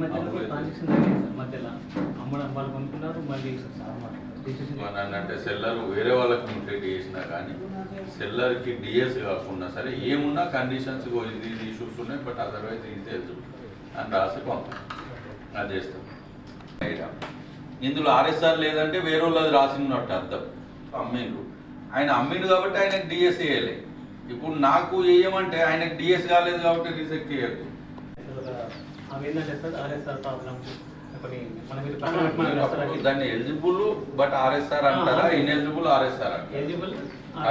మధ్యలో ట్రాన్సాక్షన్ జరిగింది సార్. మధ్యలో అమ్మడం వాళ్ళు కొనుక్కున్నారు మళ్ళీ అంటే సెల్లర్ వేరే వాళ్ళకి కంప్లీట్ చేసినా కానీ సెల్లర్కి డిఎస్ కాకుండా సరే ఏమున్నా కండిషన్స్ ఇది ఇష్యూస్ ఉన్నాయి బట్ అదర్వైజ్ ఇది తెలుసు అని రాసి పంపాం అది చేస్తాం. ఇందులో ఆర్ఎస్ఆర్ లేదంటే వేరే వాళ్ళు అది రాసి ఉన్నట్టు అర్థం. అమ్మిండు ఆయన అమ్మిండు కాబట్టి ఆయనకు డిఎస్ వేయలే. ఇప్పుడు నాకు వేయమంటే ఆయనకు డిఎస్ కాలేదు కాబట్టి రిజెక్ట్ చేయద్దు. అవి ఏంటంటే సార్ ఆర్ఎస్ఆర్ ప్రాబ్లమ్ దాన్ని ఎలిజిబుల్ బట్ ఆర్ఎస్ఆర్ అంటారా ఇన్ఎలిజిబుల్ ఆర్ఎస్ఆర్ అంటారు.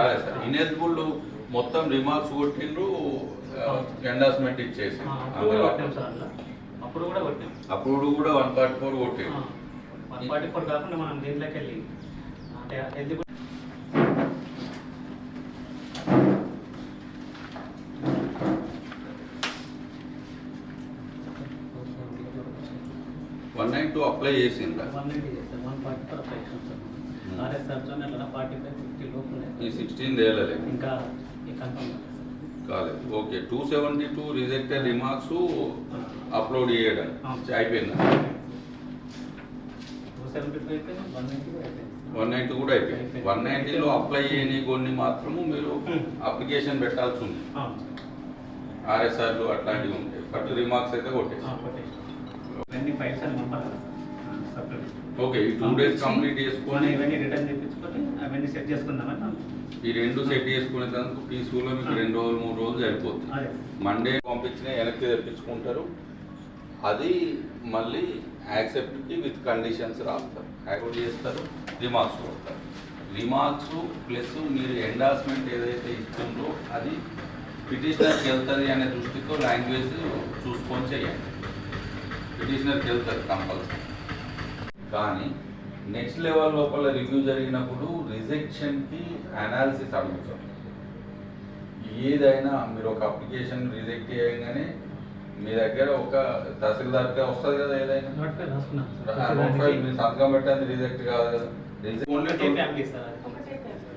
ఆర్ఎస్ఆర్ ఇన్ఎలిజిబుల్ మొత్తం రిమార్క్స్ కొట్టిండ్రు ఎండార్స్మెంట్ ఇచ్చేసి అప్పుడు కూడా 144 కొట్టిండు. 144 కాకుండా మనం దీంట్లోకి వెళ్ళి అంటే ఎలిజిబుల్ 192 అప్లై చేసిందా? 144 అప్లై చేసాం సార్. ఆర్ఎస్ఆర్ అట్లా 45, 50 లోపు ఈ 16 తేలలే ఇంకా కన్ఫర్మ్ కాలేదు. ఓకే 272 రిజెక్టెడ్ రిమార్క్స్ అప్లోడ్ చేయడం అయిపోయిందా? 190 కూడా అయిపోయింది. 190లో అప్లై చేయని కొన్ని మాత్రము మీరు అప్లికేషన్ పెట్టాల్సి ఉంది. ఆర్ఎస్ఆర్లు అట్లాంటివి ఉంటాయి బట్ రిమార్క్స్ అయితే కొట్టేసి ఓకే ఈ 2 days కంప్లీట్ చేసుకొని ఇవన్నీ రిటర్న్ చేయించుకొని అవన్నీ సెట్ చేసుకుందామని ఈ రెండు సెట్ చేసుకునేందుకు పీస్ఫుల్గా మీకు 2 రోజులు 3 రోజులు సరిపోతుంది. మండే పంపించిన వెనక్కి తెప్పించుకుంటారు. అది మళ్ళీ యాక్సెప్ట్కి విత్ కండిషన్స్ రాస్తారు, యాక్సెప్ట్ చేస్తారు, రిమార్క్స్ కొడతారు. రిమార్క్స్ ప్లస్ మీరు ఎండార్స్మెంట్ ఏదైతే ఇస్తుందో అది పిటిషనర్కి వెళ్తుంది అనే దృష్టితో లాంగ్వేజ్ చూసుకొని చేయండి. పిటిషనర్కి వెళ్తుంది కంపల్సరీ. కానీ నెక్స్ట్ లెవెల్ లోపల రివ్యూ జరిగినప్పుడు రిజెక్షన్కి అనాలిసిస్ అడుగుతాం. ఏదైనా మీరు ఒక అప్లికేషన్ రిజెక్ట్ చేయగానే మీ దగ్గర ఒక తహసీల్దార్గా వస్తుంది కదా, ఏదైనా మీరు సంతకం పెట్టేది రిజెక్ట్ కాదు కదా.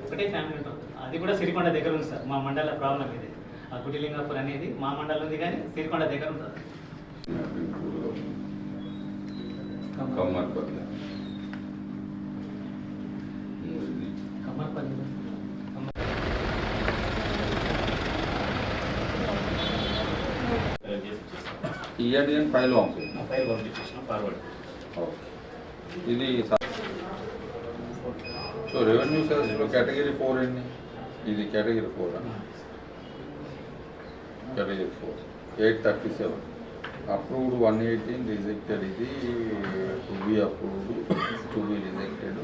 ఒకటే ఫ్యామిలీ అది కూడా సిరికొండ దగ్గర ఉంది సార్. మా మండల ప్రాబ్లం ఇది. ఆ కుటిలింగాపూర్ అనేది మా మండలం ఉంది కానీ సిరికొండ దగ్గర ఉంటుంది. ఇయర్ ఫైల్ ఫార్వర్డ్ ఇది. సో రెవెన్యూ సెల్స్లో కేటగిరీ 4 అండి. ఇది కేటగిరీ 4 కేటగిరీ 4 837 అప్రూవ్డ్ 118 రిజెక్టెడ్. ఇది to be approved, to be rejected.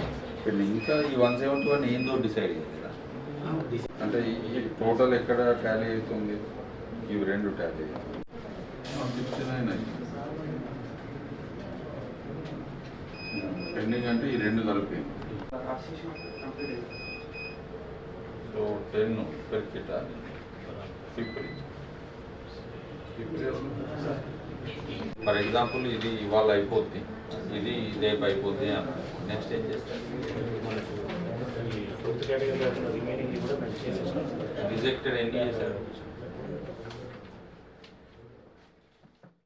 ఇంకా ఈ 171 ఏందో డిసైడ్ అయ్యింది కదా. అంటే ఈ టోటల్ ఎక్కడ టాలీ అవుతుంది? ఇవి 2 టాలీ 69 పెండింగ్ అంటే ఈ 2 కలిపి. సో 10 పెరికిట 50. ఫర్ ఎగ్జాంపుల్ ఇది ఇవాళ అయిపోద్ది, ఇది రేపు అయిపోద్ది అని నెక్స్ట్ ఏం చేస్తారు? రిజెక్టెడ్ ఎన్ని చేశారు?